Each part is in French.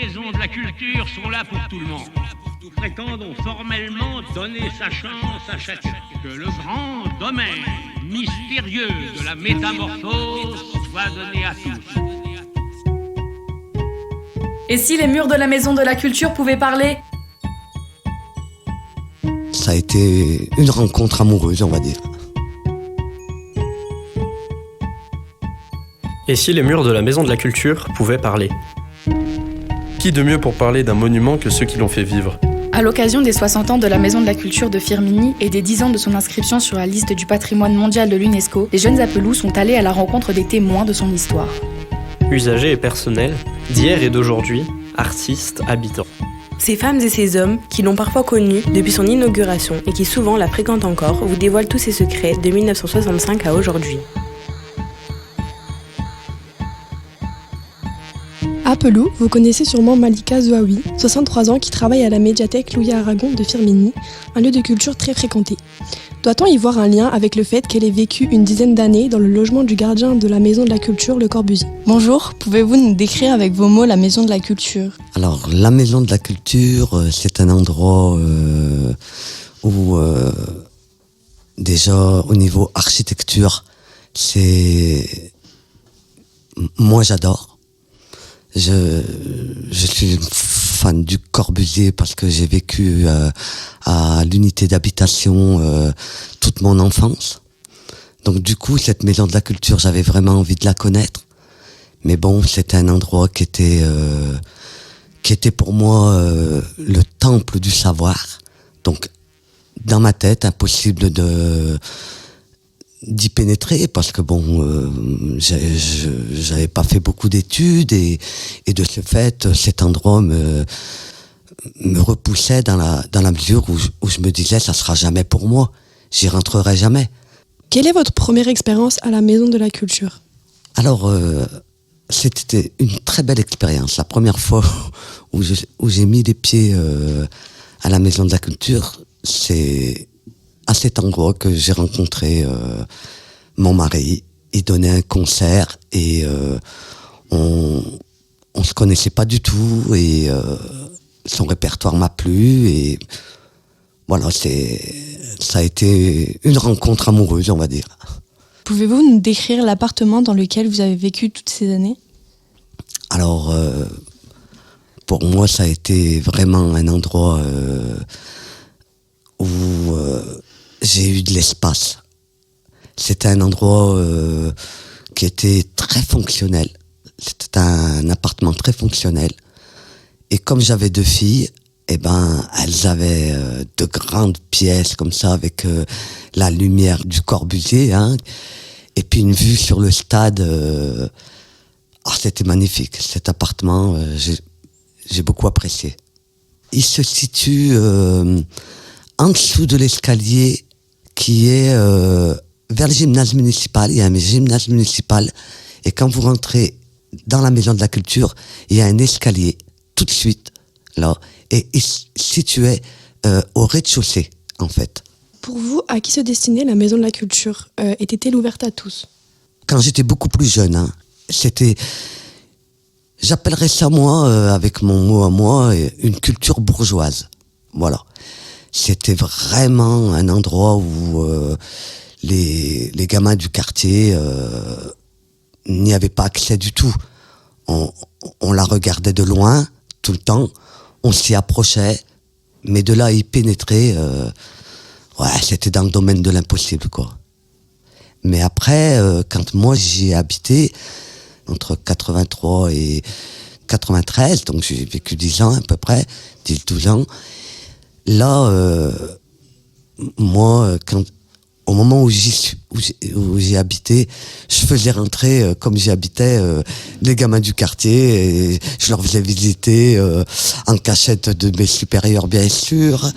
maisons de la culture sont là pour tout le monde. Prétendons formellement donner sa chance à chacun. Que le grand domaine mystérieux de la métamorphose soit donné à tous. Et si les murs de la Maison de la Culture pouvaient parler ? Ça a été une rencontre amoureuse, on va dire. Et si les murs de la Maison de la Culture pouvaient parler ? Qui de mieux pour parler d'un monument que ceux qui l'ont fait vivre ? À l'occasion des 60 ans de la Maison de la Culture de Firminy et des 10 ans de son inscription sur la liste du patrimoine mondial de l'UNESCO, les jeunes Apelous sont allés à la rencontre des témoins de son histoire. Usagers et personnels, d'hier et d'aujourd'hui, artistes, habitants. Ces femmes et ces hommes, qui l'ont parfois connue depuis son inauguration et qui souvent la fréquentent encore, vous dévoilent tous ses secrets de 1965 à aujourd'hui. À Pelou, vous connaissez sûrement Malika Zouaoui, 63 ans, qui travaille à la médiathèque Louis Aragon de Firminy, un lieu de culture très fréquenté. Doit-on y voir un lien avec le fait qu'elle ait vécu une dizaine d'années dans le logement du gardien de la Maison de la Culture, Le Corbusier ? Bonjour, pouvez-vous nous décrire avec vos mots la Maison de la Culture ? Alors, la Maison de la Culture, c'est un endroit où, déjà, au niveau architecture, moi, j'adore. Je suis fan du Corbusier parce que j'ai vécu à l'unité d'habitation toute mon enfance. Donc du coup, cette Maison de la Culture, j'avais vraiment envie de la connaître. Mais bon, c'était un endroit qui était pour moi le temple du savoir. Donc dans ma tête, impossible d'y pénétrer parce que j'avais pas fait beaucoup d'études et de ce fait cet endroit me repoussait dans la mesure où je me disais ça sera jamais pour moi, j'y rentrerai jamais. Quelle est votre première expérience à la Maison de la Culture ? Alors c'était une très belle expérience. La première fois où j'ai mis les pieds à la Maison de la Culture, c'est à cet endroit que j'ai rencontré mon mari. Il donnait un concert et on se connaissait pas du tout et son répertoire m'a plu et voilà, ça a été une rencontre amoureuse, on va dire. Pouvez-vous nous décrire l'appartement dans lequel vous avez vécu toutes ces années ? Alors, pour moi, ça a été vraiment un endroit où j'ai eu de l'espace. C'était un endroit qui était très fonctionnel. C'était un appartement très fonctionnel. Et comme j'avais 2 filles, elles avaient de grandes pièces comme ça avec la lumière du Corbusier, et puis une vue sur le stade. C'était magnifique. Cet appartement, j'ai beaucoup apprécié. Il se situe en dessous de l'escalier qui est vers le gymnase municipal. Il y a un gymnase municipal et quand vous rentrez dans la Maison de la Culture, il y a un escalier tout de suite là et il se situait au rez-de-chaussée en fait. Pour vous, à qui se destinait la Maison de la Culture ? Était-elle ouverte à tous ? Quand j'étais beaucoup plus jeune, j'appellerais ça moi, avec mon mot à moi, une culture bourgeoise. Voilà. C'était vraiment un endroit où les gamins du quartier n'y avaient pas accès du tout. On la regardait de loin, tout le temps, on s'y approchait, mais de là à y pénétrer, c'était dans le domaine de l'impossible, quoi. Mais après, quand moi j'y ai habité, entre 83 et 93, donc j'ai vécu 10 ans à peu près, 10-12 ans, là, moi, au moment où j'ai habité, je faisais rentrer, comme j'y habitais, les gamins du quartier, et je leur faisais visiter en cachette de mes supérieurs, bien sûr.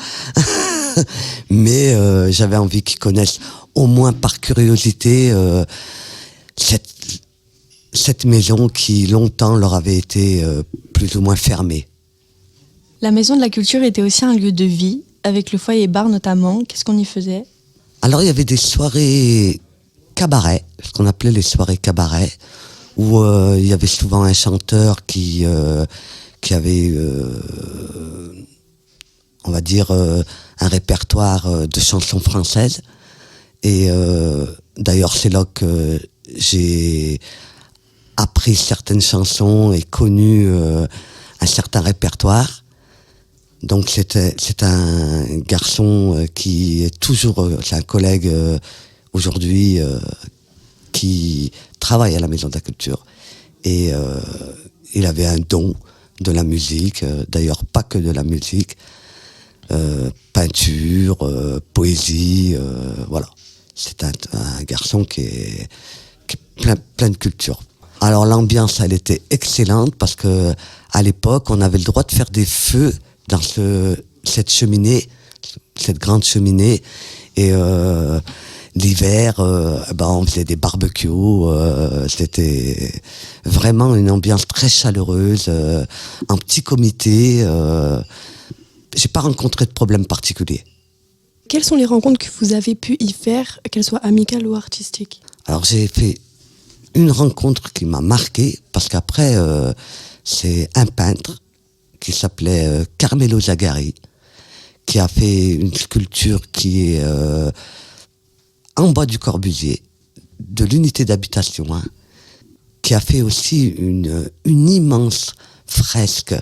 Mais j'avais envie qu'ils connaissent, au moins par curiosité, cette maison qui longtemps leur avait été plus ou moins fermée. La Maison de la Culture était aussi un lieu de vie, avec le foyer bar notamment. Qu'est-ce qu'on y faisait ? Alors il y avait des soirées cabaret, ce qu'on appelait les soirées cabaret, où il y avait souvent un chanteur qui qui avait, on va dire, un répertoire de chansons françaises. Et d'ailleurs, c'est là que j'ai appris certaines chansons et connu un certain répertoire. Donc c'est un garçon qui est toujours, c'est un collègue aujourd'hui qui travaille à la Maison de la Culture. Et il avait un don de la musique, d'ailleurs pas que de la musique, peinture, poésie, voilà. C'est un garçon qui est plein de culture. Alors l'ambiance, elle était excellente parce que à l'époque, on avait le droit de faire des feux dans cette cheminée, cette grande cheminée. Et l'hiver, on faisait des barbecues. C'était vraiment une ambiance très chaleureuse, en petit comité. J'ai pas rencontré de problème particulier. Quelles sont les rencontres que vous avez pu y faire, qu'elles soient amicales ou artistiques? Alors j'ai fait une rencontre qui m'a marqué, parce qu'après, c'est un peintre qui s'appelait Carmelo Zagari, qui a fait une sculpture qui est en bas du Corbusier, de l'unité d'habitation 1, qui a fait aussi une immense fresque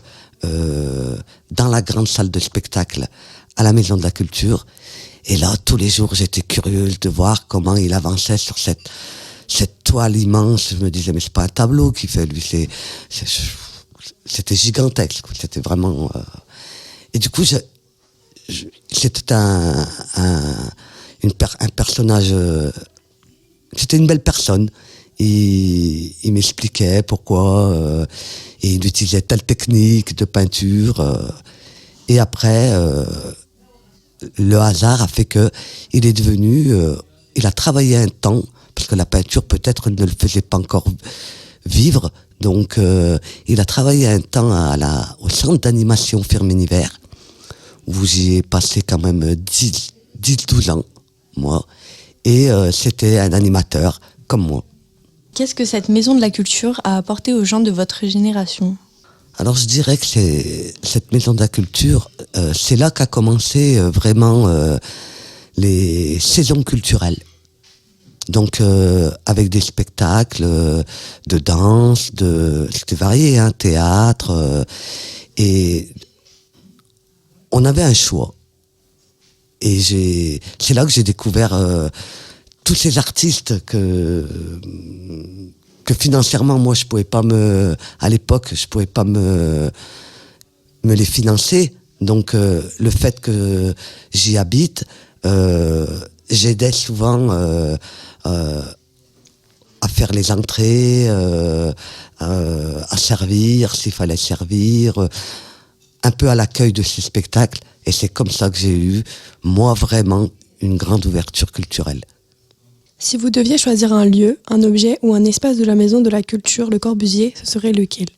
dans la grande salle de spectacle à la Maison de la Culture. Et là, tous les jours, j'étais curieuse de voir comment il avançait sur cette toile immense. Je me disais, mais c'est pas un tableau qu'il fait, lui, c'était gigantesque. C'était vraiment... Et du coup, c'était un personnage... C'était une belle personne. Il m'expliquait pourquoi il utilisait telle technique de peinture. Et après, le hasard a fait que il est devenu... il a travaillé un temps, parce que la peinture peut-être ne le faisait pas encore vivre. Donc il a travaillé un temps au centre d'animation Firmin-Hiver, où j'y ai passé quand même 10-12 ans, moi. Et c'était un animateur comme moi. Qu'est-ce que cette maison de la culture a apporté aux gens de votre génération ? Alors je dirais que cette maison de la culture, c'est là qu'a commencé vraiment les saisons culturelles. Donc avec des spectacles de danse, c'était varié, hein, théâtre, et on avait un choix. Et c'est là que j'ai découvert tous ces artistes que financièrement moi je pouvais pas à l'époque je pouvais pas me les financer. Donc le fait que j'y habite, j'aidais souvent à faire les entrées, à servir s'il fallait servir, un peu à l'accueil de ces spectacles. Et c'est comme ça que j'ai eu, moi, vraiment, une grande ouverture culturelle. Si vous deviez choisir un lieu, un objet ou un espace de la Maison de la Culture, Le Corbusier, ce serait lequel ?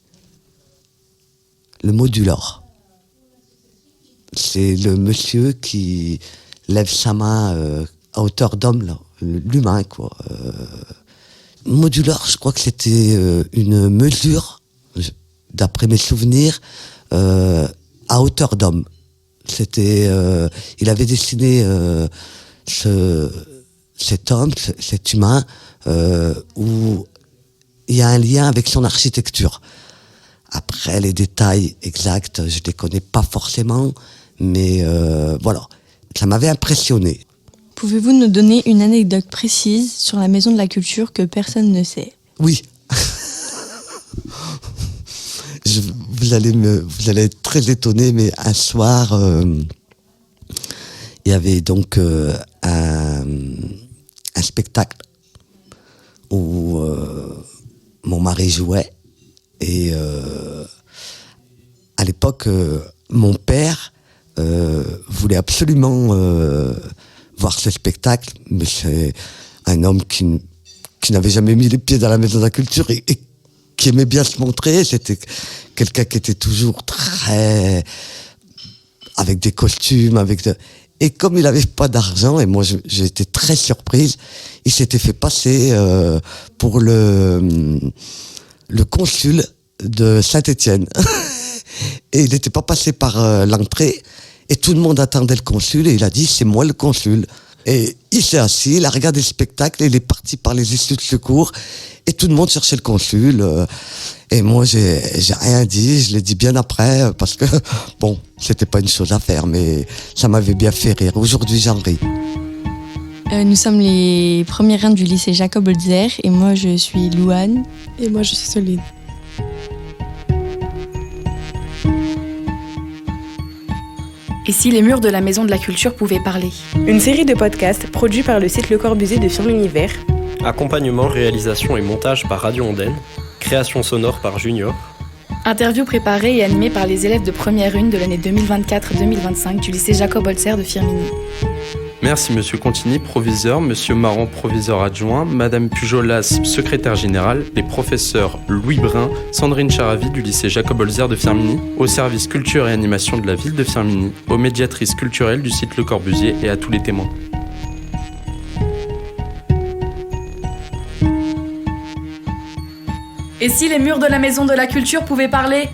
Le modular. C'est le monsieur qui lève sa main à hauteur d'homme, là, l'humain, quoi. Modular, je crois que c'était une mesure, d'après mes souvenirs, à hauteur d'homme. C'était, il avait dessiné cet homme, cet humain, où il y a un lien avec son architecture. Après, les détails exacts, je les connais pas forcément, mais voilà, ça m'avait impressionné. Pouvez-vous nous donner une anecdote précise sur la Maison de la Culture que personne ne sait ? Oui. Vous allez être très étonné, mais un soir, il y avait donc un spectacle où mon mari jouait. Et à l'époque, mon père voulait absolument voir ce spectacle, mais c'est un homme qui n'avait jamais mis les pieds dans la Maison de la Culture et qui aimait bien se montrer. C'était quelqu'un qui était toujours très... avec des costumes, et comme il n'avait pas d'argent, et moi j'ai été très surprise, il s'était fait passer pour le consul de Saint-Étienne. Et il n'était pas passé par l'entrée. Et tout le monde attendait le consul. Et il a dit, c'est moi le consul. Et il s'est assis, il a regardé le spectacle. Et il est parti par les issues de secours. Et tout le monde cherchait le consul. Et moi, j'ai rien dit. Je l'ai dit bien après. Parce que, bon, c'était pas une chose à faire. Mais ça m'avait bien fait rire. Aujourd'hui, j'en ris. Nous sommes les premières reines du lycée Jacob Holzer et moi je suis Louane. Et moi, je suis Soline. Et si les murs de la Maison de la Culture pouvaient parler? Une série de podcasts produits par le site Le Corbusier de Firminy-Vert. Accompagnement, réalisation et montage par Radio Ondaine. Création sonore par Junior. Interview préparée et animée par les élèves de première une de l'année 2024-2025 du lycée Jacob Holzer de Firminy. Merci Monsieur Contini, proviseur, Monsieur Marant, proviseur adjoint, Madame Pujolas, secrétaire générale, les professeurs Louis Brun, Sandrine Charavi du lycée Jacob Holzer de Firminy, au service culture et animation de la ville de Firminy, aux médiatrices culturelles du site Le Corbusier et à tous les témoins. Et si les murs de la Maison de la Culture pouvaient parler?